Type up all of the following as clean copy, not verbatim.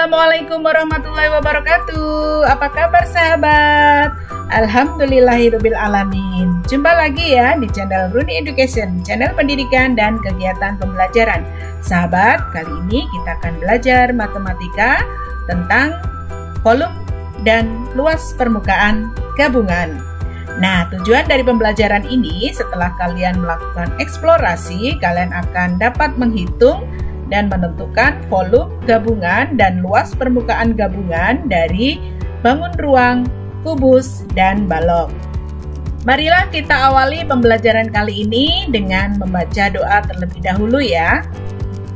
Assalamualaikum warahmatullahi wabarakatuh. Apa kabar sahabat? Alhamdulillahirrabbilalamin. Jumpa lagi ya di channel Runi Education, channel pendidikan dan kegiatan pembelajaran. Sahabat, kali ini kita akan belajar matematika tentang volume dan luas permukaan gabungan. Nah, tujuan dari pembelajaran ini, setelah kalian melakukan eksplorasi, kalian akan dapat menghitung dan menentukan volume gabungan dan luas permukaan gabungan dari bangun ruang, kubus, dan balok. Marilah kita awali pembelajaran kali ini dengan membaca doa terlebih dahulu ya.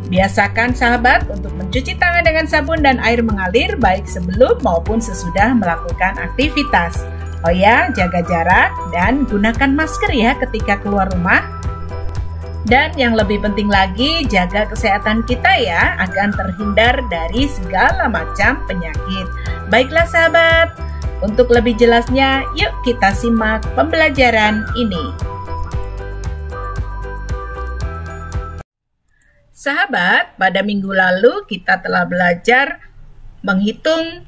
Biasakan sahabat untuk mencuci tangan dengan sabun dan air mengalir baik sebelum maupun sesudah melakukan aktivitas. Oh ya, jaga jarak dan gunakan masker ya ketika keluar rumah. Dan yang lebih penting lagi, jaga kesehatan kita ya, agar terhindar dari segala macam penyakit. Baiklah sahabat, untuk lebih jelasnya, yuk kita simak pembelajaran ini. Sahabat, pada minggu lalu kita telah belajar menghitung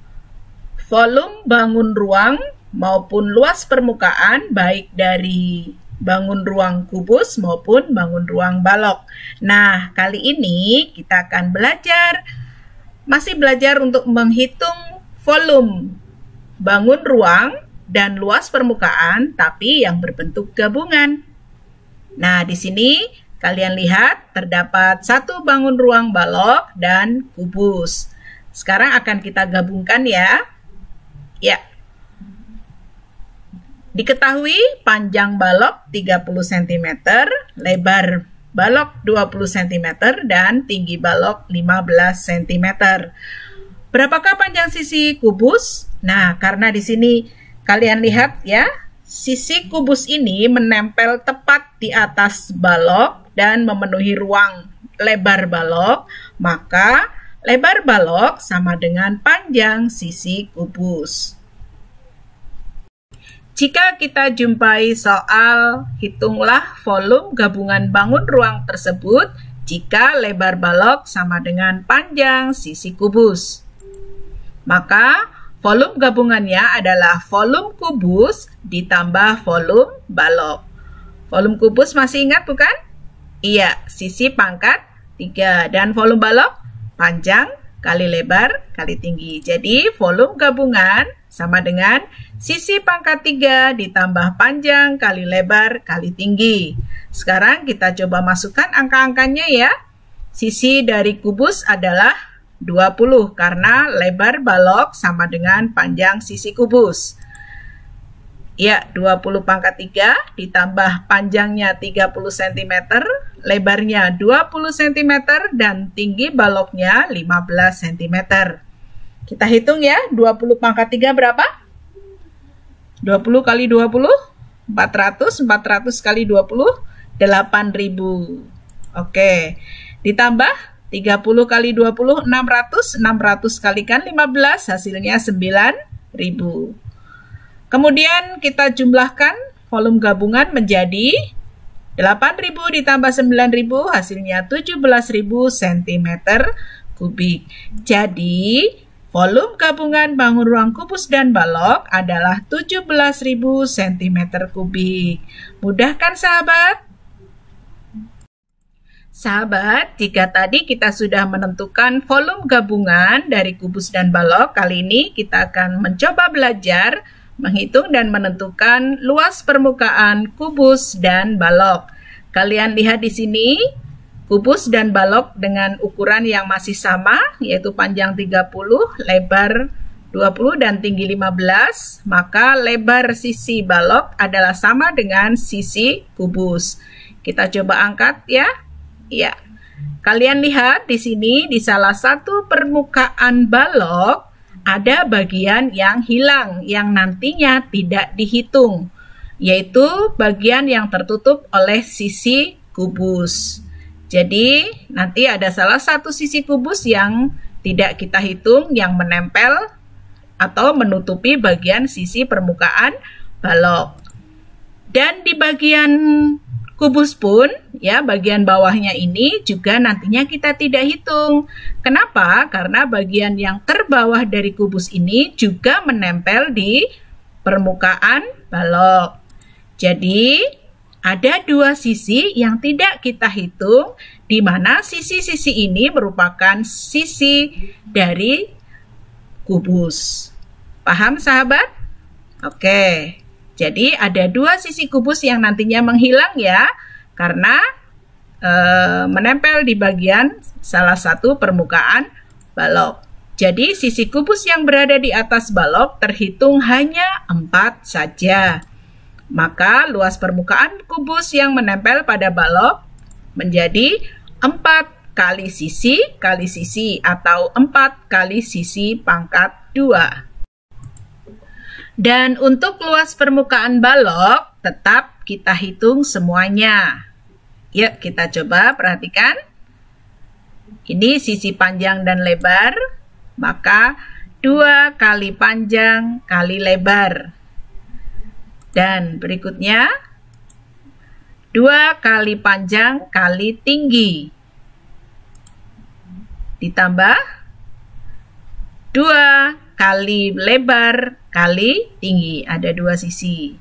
volume bangun ruang maupun luas permukaan baik dari bangun ruang kubus maupun bangun ruang balok. Nah, kali ini kita akan masih belajar untuk menghitung volume bangun ruang dan luas permukaan, tapi yang berbentuk gabungan. Nah, di sini kalian lihat terdapat satu bangun ruang balok dan kubus. Sekarang akan kita gabungkan ya. Ya. Diketahui panjang balok 30 cm, lebar balok 20 cm, dan tinggi balok 15 cm. Berapakah panjang sisi kubus? Nah, karena di sini kalian lihat ya, sisi kubus ini menempel tepat di atas balok dan memenuhi ruang lebar balok, maka lebar balok sama dengan panjang sisi kubus. Jika kita jumpai soal hitunglah volume gabungan bangun ruang tersebut jika lebar balok sama dengan panjang sisi kubus. Maka volume gabungannya adalah volume kubus ditambah volume balok. Volume kubus masih ingat bukan? Iya, sisi pangkat 3 dan volume balok panjang kali lebar kali tinggi. Jadi volume gabungan sama dengan sisi pangkat 3 ditambah panjang kali lebar kali tinggi. Sekarang kita coba masukkan angka-angkanya ya. Sisi dari kubus adalah 20 karena lebar balok sama dengan panjang sisi kubus. Ya, 20 pangkat 3 ditambah panjangnya 30 cm, lebarnya 20 cm, dan tinggi baloknya 15 cm. Kita hitung ya, 20 pangkat 3 berapa? 20 kali 20, 400, 400 kali 20, 8.000. Oke, ditambah 30 kali 20, 600, 600 kalikan 15, hasilnya 9.000. Kemudian kita jumlahkan volume gabungan menjadi 8.000 ditambah 9.000, hasilnya 17.000 cm kubik. Jadi, volume gabungan bangun ruang kubus dan balok adalah 17.000 cm kubik. Mudah kan sahabat? Sahabat, jika tadi kita sudah menentukan volume gabungan dari kubus dan balok, kali ini kita akan mencoba belajar menghitung dan menentukan luas permukaan kubus dan balok. Kalian lihat di sini, kubus dan balok dengan ukuran yang masih sama, yaitu panjang 30, lebar 20, dan tinggi 15, maka lebar sisi balok adalah sama dengan sisi kubus. Kita coba angkat ya. Ya. Kalian lihat di sini, di salah satu permukaan balok, ada bagian yang hilang, yang nantinya tidak dihitung, yaitu bagian yang tertutup oleh sisi kubus. Jadi, nanti ada salah satu sisi kubus yang tidak kita hitung, yang menempel atau menutupi bagian sisi permukaan balok. Dan di bagian kubus pun, ya, bagian bawahnya ini juga nantinya kita tidak hitung. Kenapa? Karena bagian yang terbawah dari kubus ini juga menempel di permukaan balok. Jadi, ada dua sisi yang tidak kita hitung, di mana sisi-sisi ini merupakan sisi dari kubus. Paham, sahabat? Oke, jadi ada dua sisi kubus yang nantinya menghilang ya, karena menempel di bagian salah satu permukaan balok. Jadi sisi kubus yang berada di atas balok terhitung hanya 4 saja. Maka luas permukaan kubus yang menempel pada balok menjadi 4 kali sisi atau 4 kali sisi pangkat 2. Dan untuk luas permukaan balok tetap kita hitung semuanya. Yuk kita coba perhatikan. Ini sisi panjang dan lebar, maka 2 kali panjang kali lebar. Dan berikutnya 2 kali panjang kali tinggi. Ditambah 2 kali lebar kali tinggi. Ada 2 sisi.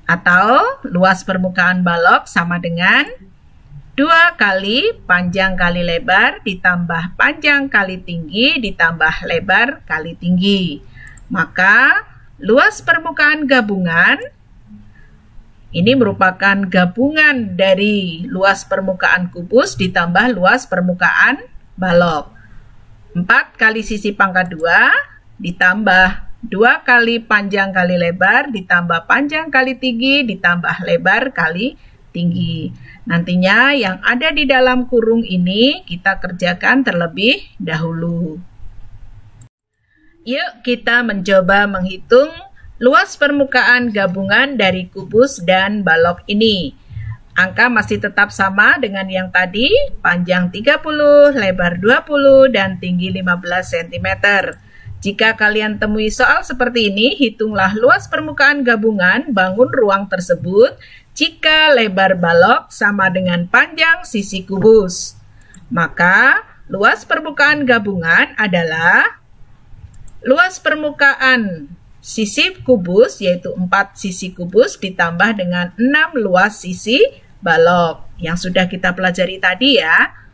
Atau luas permukaan balok sama dengan 2 kali panjang kali lebar ditambah panjang kali tinggi ditambah lebar kali tinggi. Maka luas permukaan gabungan ini merupakan gabungan dari luas permukaan kubus ditambah luas permukaan balok. 4 kali sisi pangkat 2 ditambah 2 kali panjang kali lebar ditambah panjang kali tinggi ditambah lebar kali tinggi. Nantinya yang ada di dalam kurung ini kita kerjakan terlebih dahulu. Yuk kita mencoba menghitung luas permukaan gabungan dari kubus dan balok ini. Angka masih tetap sama dengan yang tadi, panjang 30, lebar 20, dan tinggi 15 cm. Jika kalian temui soal seperti ini, hitunglah luas permukaan gabungan bangun ruang tersebut jika lebar balok sama dengan panjang sisi kubus. Maka, luas permukaan gabungan adalah luas permukaan sisi kubus, yaitu 4 sisi kubus ditambah dengan 6 luas sisi balok. Yang sudah kita pelajari tadi ya.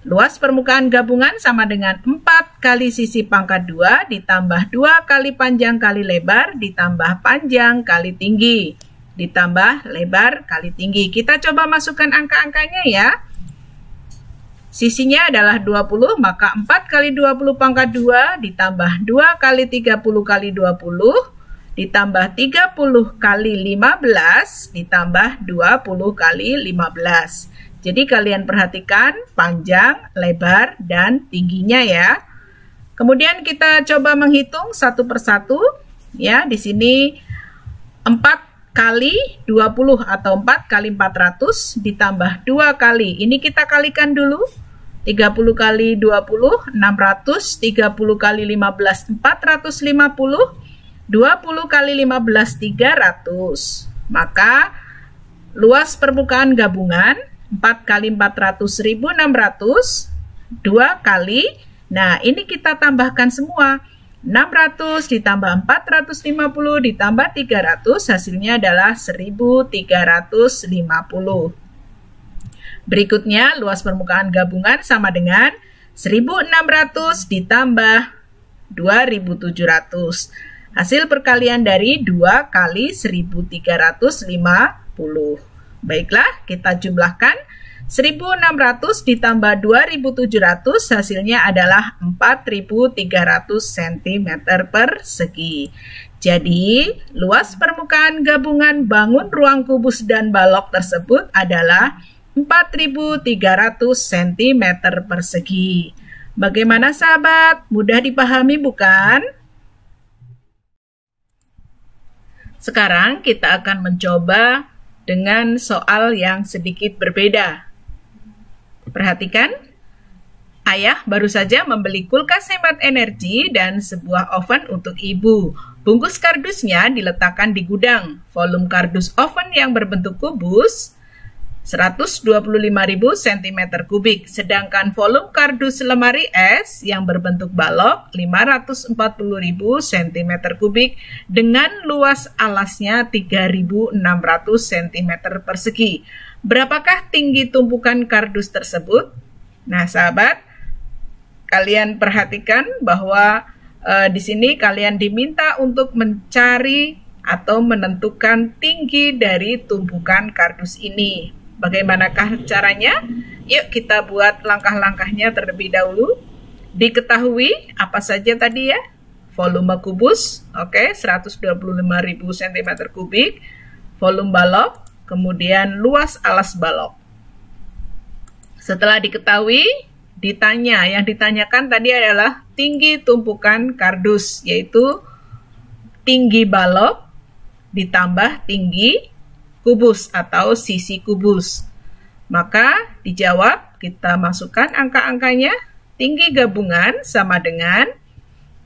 Luas permukaan gabungan sama dengan 4 kali sisi pangkat 2 ditambah 2 kali panjang kali lebar ditambah panjang kali tinggi ditambah lebar kali tinggi. Kita coba masukkan angka-angkanya ya. Sisinya adalah 20, maka 4 kali 20 pangkat 2 ditambah 2 kali 30 kali 20 ditambah 30 kali 15 ditambah 20 kali 15. Jadi kalian perhatikan panjang, lebar, dan tingginya ya. Kemudian kita coba menghitung satu persatu. Ya, di sini 4 kali 20 atau 4 kali 400 ditambah 2 kali. Ini kita kalikan dulu. 30 kali 20, 600, 30 kali 15, 450, 20 kali 15, 300. Maka luas permukaan gabungan 4 kali 400, 1600, 2 kali, nah ini kita tambahkan semua, 600 ditambah 450 ditambah 300, hasilnya adalah 1350. Berikutnya, luas permukaan gabungan sama dengan 1600 ditambah 2700. Hasil perkalian dari 2 kali 1350. Baiklah, kita jumlahkan 1600 ditambah 2700 hasilnya adalah 4300 cm persegi. Jadi, luas permukaan gabungan bangun ruang kubus dan balok tersebut adalah 4300 cm persegi. Bagaimana sahabat? Mudah dipahami bukan? Sekarang kita akan mencoba dengan soal yang sedikit berbeda. Perhatikan, ayah baru saja membeli kulkas hemat energi dan sebuah oven untuk ibu. Bungkus kardusnya diletakkan di gudang. Volume kardus oven yang berbentuk kubus 125.000 cm3, sedangkan volume kardus lemari es yang berbentuk balok 540.000 cm3 dengan luas alasnya 3.600 cm persegi. Berapakah tinggi tumpukan kardus tersebut? Nah, sahabat, kalian perhatikan bahwa di sini kalian diminta untuk mencari atau menentukan tinggi dari tumpukan kardus ini. Bagaimanakah caranya? Yuk kita buat langkah-langkahnya terlebih dahulu. Diketahui apa saja tadi ya? Volume kubus, oke, 125.000 cm3, volume balok, kemudian luas alas balok. Setelah diketahui, yang ditanyakan tadi adalah tinggi tumpukan kardus, yaitu tinggi balok ditambah tinggi kubus atau sisi kubus. Maka dijawab, kita masukkan angka-angkanya. Tinggi gabungan sama dengan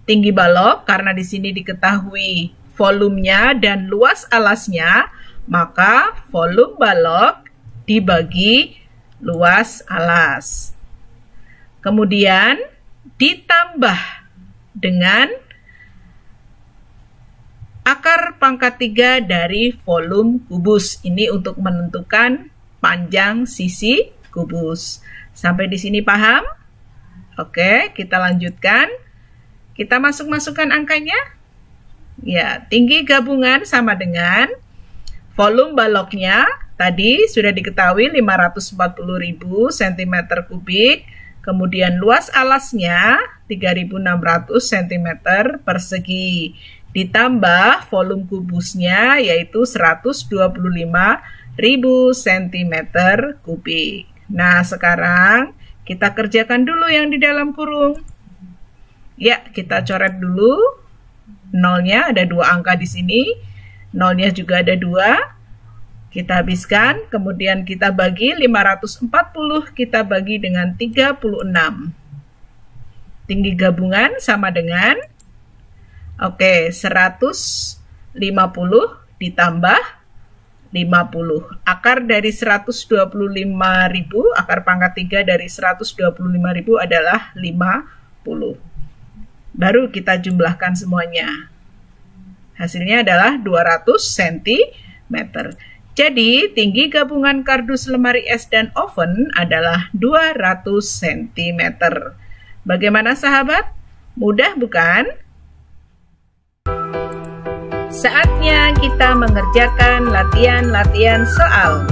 tinggi balok, karena di sini diketahui volumenya dan luas alasnya, maka volume balok dibagi luas alas. Kemudian ditambah dengan akar pangkat 3 dari volume kubus. Ini untuk menentukan panjang sisi kubus. Sampai di sini paham? Oke, kita lanjutkan. Kita masukkan angkanya. Ya, tinggi gabungan sama dengan volume baloknya. Tadi sudah diketahui 540.000 cm3. Kemudian luas alasnya 3.600 cm persegi. Ditambah volume kubusnya yaitu 125.000 cm3. Nah, sekarang kita kerjakan dulu yang di dalam kurung. Ya, kita coret dulu. Nolnya ada 2 angka di sini. Nolnya juga ada 2. Kita habiskan, kemudian kita bagi 540, kita bagi dengan 36. Tinggi gabungan sama dengan 150 ditambah 50. Akar dari 125.000, akar pangkat 3 dari 125.000 adalah 50. Baru kita jumlahkan semuanya. Hasilnya adalah 200 cm. Jadi, tinggi gabungan kardus lemari es dan oven adalah 200 cm. Bagaimana sahabat? Mudah bukan? Saatnya kita mengerjakan latihan-latihan soal.